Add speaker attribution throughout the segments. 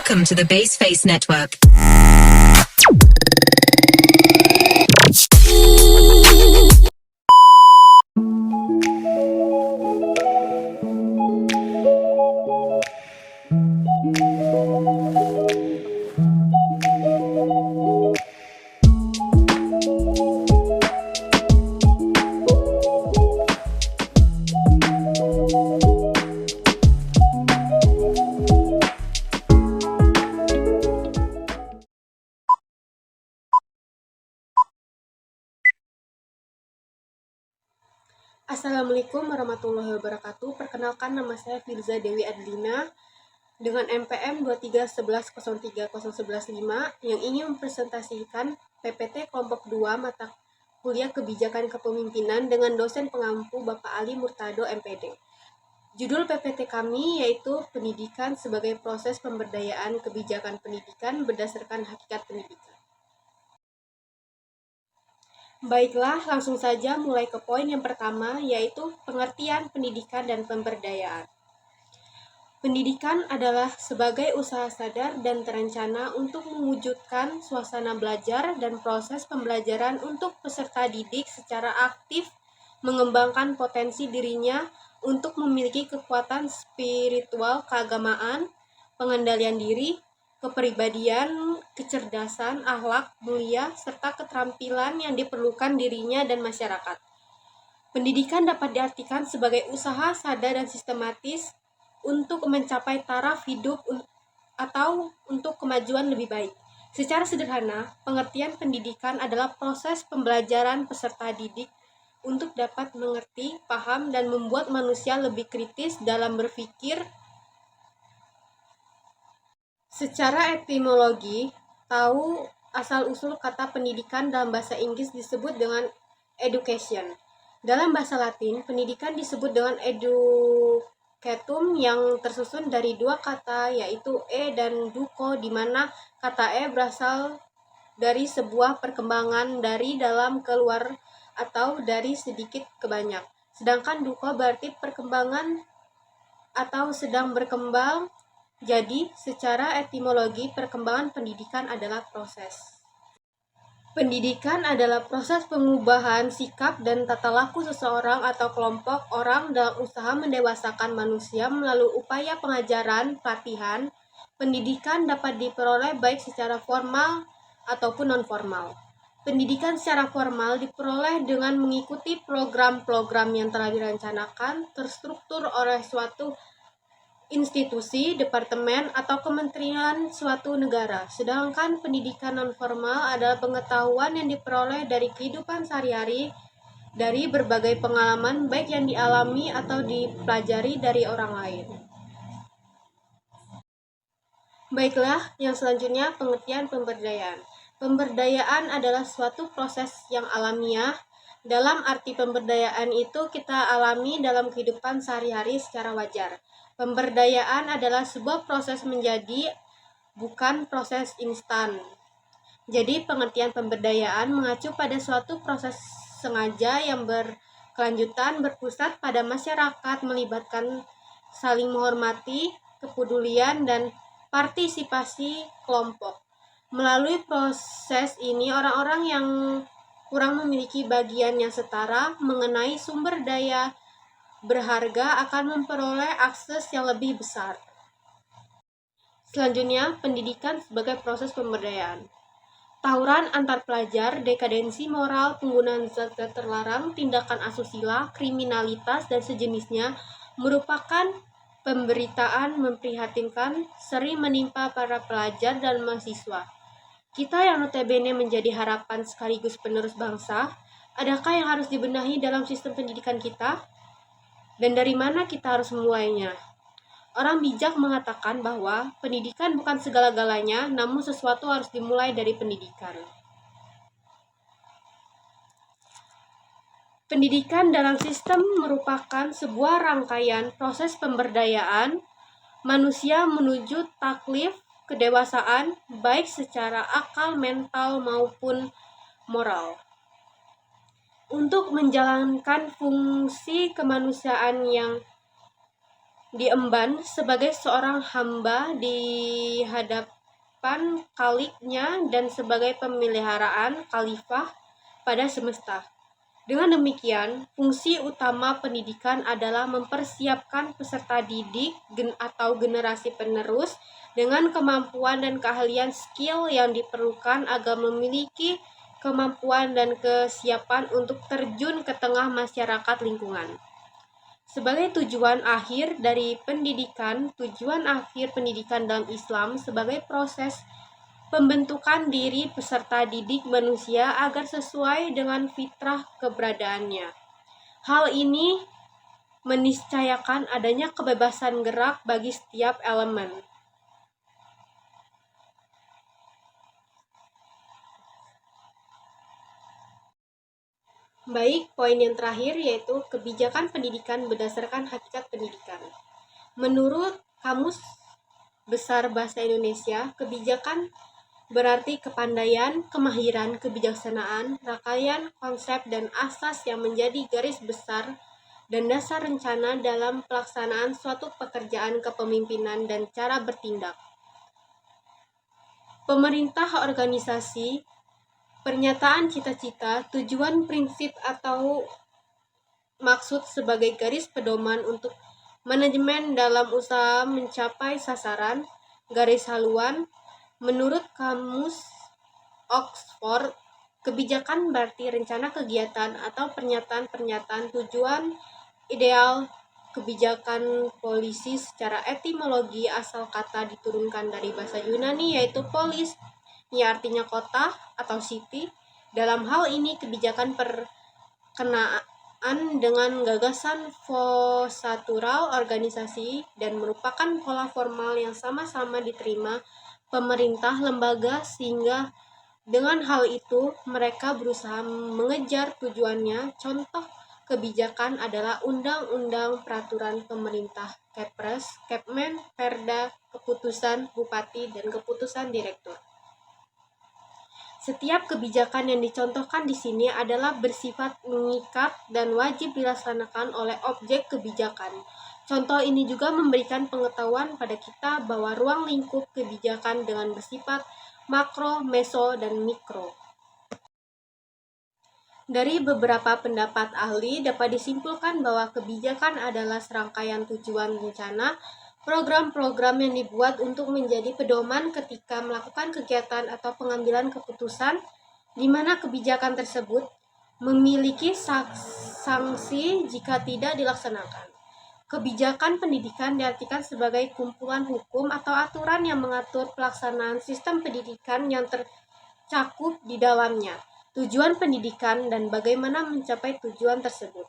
Speaker 1: Welcome to the Baseface Network.
Speaker 2: Assalamualaikum warahmatullahi wabarakatuh. Perkenalkan, nama saya Firza Dewi Adlina dengan NPM 23110301115 yang ingin mempresentasikan PPT kelompok 2 mata kuliah Kebijakan Kepemimpinan dengan dosen pengampu Bapak Ali Murtado MPD. Judul PPT kami yaitu Pendidikan sebagai Proses Pemberdayaan Kebijakan Pendidikan berdasarkan Hakikat Pendidikan. Baiklah, langsung saja mulai ke poin yang pertama, yaitu pengertian pendidikan dan pemberdayaan. Pendidikan adalah sebagai usaha sadar dan terencana untuk mewujudkan suasana belajar dan proses pembelajaran untuk peserta didik secara aktif mengembangkan potensi dirinya untuk memiliki kekuatan spiritual keagamaan, pengendalian diri, kepribadian, kecerdasan, akhlak, mulia, serta keterampilan yang diperlukan dirinya dan masyarakat. Pendidikan dapat diartikan sebagai usaha sadar dan sistematis untuk mencapai taraf hidup atau untuk kemajuan lebih baik. Secara sederhana, pengertian pendidikan adalah proses pembelajaran peserta didik untuk dapat mengerti, paham, dan membuat manusia lebih kritis dalam berpikir. Secara etimologi, tahu asal-usul kata pendidikan dalam bahasa Inggris disebut dengan education. Dalam bahasa Latin, pendidikan disebut dengan educatum yang tersusun dari dua kata yaitu e dan duco, di mana kata e berasal dari sebuah perkembangan dari dalam keluar atau dari sedikit ke banyak. Sedangkan duco berarti perkembangan atau sedang berkembang. Jadi, secara etimologi, perkembangan pendidikan adalah proses. Pendidikan adalah proses pengubahan sikap dan tata laku seseorang atau kelompok orang dalam usaha mendewasakan manusia melalui upaya pengajaran, pelatihan. Pendidikan dapat diperoleh baik secara formal ataupun non-formal. Pendidikan secara formal diperoleh dengan mengikuti program-program yang telah direncanakan, terstruktur oleh suatu institusi, departemen, atau kementerian suatu negara. Sedangkan pendidikan non-formal adalah pengetahuan yang diperoleh dari kehidupan sehari-hari, dari berbagai pengalaman baik yang dialami atau dipelajari dari orang lain. Baiklah, yang selanjutnya pengertian pemberdayaan. Pemberdayaan adalah suatu proses yang alamiah. Dalam arti pemberdayaan itu kita alami dalam kehidupan sehari-hari secara wajar. Pemberdayaan adalah sebuah proses menjadi, bukan proses instan. Jadi pengertian pemberdayaan mengacu pada suatu proses sengaja yang berkelanjutan, berpusat pada masyarakat, melibatkan saling menghormati, kepedulian, dan partisipasi kelompok. Melalui proses ini, orang-orang yang kurang memiliki bagian yang setara mengenai sumber daya berharga akan memperoleh akses yang lebih besar. Selanjutnya, pendidikan sebagai proses pemberdayaan. Tawuran antar pelajar, dekadensi moral, penggunaan zat-zat terlarang, tindakan asusila, kriminalitas, dan sejenisnya merupakan pemberitaan memprihatinkan sering menimpa para pelajar dan mahasiswa. Kita yang notabene menjadi harapan sekaligus penerus bangsa, adakah yang harus dibenahi dalam sistem pendidikan kita? Dan dari mana kita harus memulainya? Orang bijak mengatakan bahwa pendidikan bukan segala-galanya, namun sesuatu harus dimulai dari pendidikan. Pendidikan dalam sistem merupakan sebuah rangkaian proses pemberdayaan manusia menuju taklif kedewasaan, baik secara akal, mental, maupun moral. Untuk menjalankan fungsi kemanusiaan yang diemban sebagai seorang hamba di hadapan Khaliknya dan sebagai pemeliharaan khalifah pada semesta. Dengan demikian, fungsi utama pendidikan adalah mempersiapkan peserta didik atau generasi penerus dengan kemampuan dan keahlian skill yang diperlukan agar memiliki kemampuan dan kesiapan untuk terjun ke tengah masyarakat lingkungan. Sebagai tujuan akhir pendidikan dalam Islam sebagai proses pembentukan diri peserta didik manusia agar sesuai dengan fitrah keberadaannya. Hal ini meniscayakan adanya kebebasan gerak bagi setiap elemen. Baik, poin yang terakhir yaitu kebijakan pendidikan berdasarkan hakikat pendidikan. Menurut Kamus Besar Bahasa Indonesia, kebijakan berarti kepandaian, kemahiran, kebijaksanaan, rangkaian konsep dan asas yang menjadi garis besar dan dasar rencana dalam pelaksanaan suatu pekerjaan kepemimpinan dan cara bertindak. Pemerintah, organisasi, pernyataan cita-cita, tujuan, prinsip atau maksud sebagai garis pedoman untuk manajemen dalam usaha mencapai sasaran, garis haluan. Menurut Kamus Oxford, kebijakan berarti rencana kegiatan atau pernyataan-pernyataan tujuan ideal kebijakan polisi. Secara etimologi, asal kata diturunkan dari bahasa Yunani yaitu polis, yang artinya kota atau city. Dalam hal ini, kebijakan perkenaan dengan gagasan posatural organisasi dan merupakan pola formal yang sama-sama diterima pemerintah lembaga, sehingga dengan hal itu mereka berusaha mengejar tujuannya. Contoh kebijakan adalah undang-undang, peraturan pemerintah, Kepres, Kepmen, Perda, keputusan bupati, dan keputusan direktur. Setiap kebijakan yang dicontohkan di sini adalah bersifat mengikat dan wajib dilaksanakan oleh objek kebijakan. Contoh ini juga memberikan pengetahuan pada kita bahwa ruang lingkup kebijakan dengan bersifat makro, meso, dan mikro. Dari beberapa pendapat ahli dapat disimpulkan bahwa kebijakan adalah serangkaian tujuan rencana, program-program yang dibuat untuk menjadi pedoman ketika melakukan kegiatan atau pengambilan keputusan, di mana kebijakan tersebut memiliki sanksi jika tidak dilaksanakan. Kebijakan pendidikan diartikan sebagai kumpulan hukum atau aturan yang mengatur pelaksanaan sistem pendidikan yang tercakup di dalamnya, tujuan pendidikan, dan bagaimana mencapai tujuan tersebut.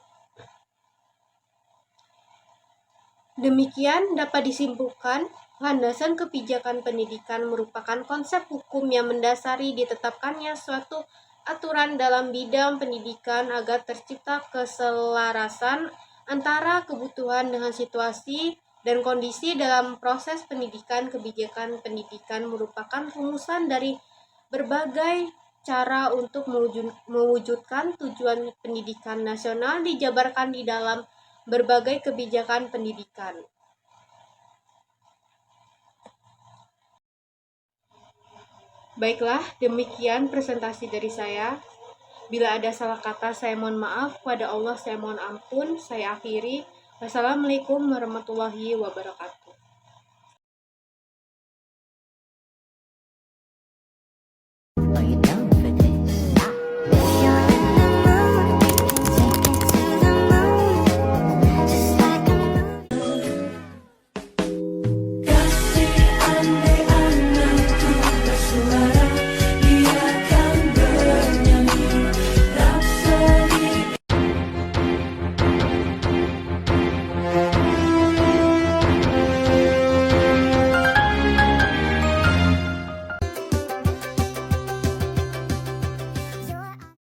Speaker 2: Demikian dapat disimpulkan, landasan kebijakan pendidikan merupakan konsep hukum yang mendasari ditetapkannya suatu aturan dalam bidang pendidikan agar tercipta keselarasan antara kebutuhan dengan situasi dan kondisi dalam proses pendidikan. Kebijakan pendidikan merupakan rumusan dari berbagai cara untuk mewujudkan tujuan pendidikan nasional dijabarkan di dalam berbagai kebijakan pendidikan. Baiklah, demikian presentasi dari saya. Bila ada salah kata, saya mohon maaf. Kepada Allah, saya mohon ampun. Saya akhiri. Wassalamualaikum warahmatullahi wabarakatuh.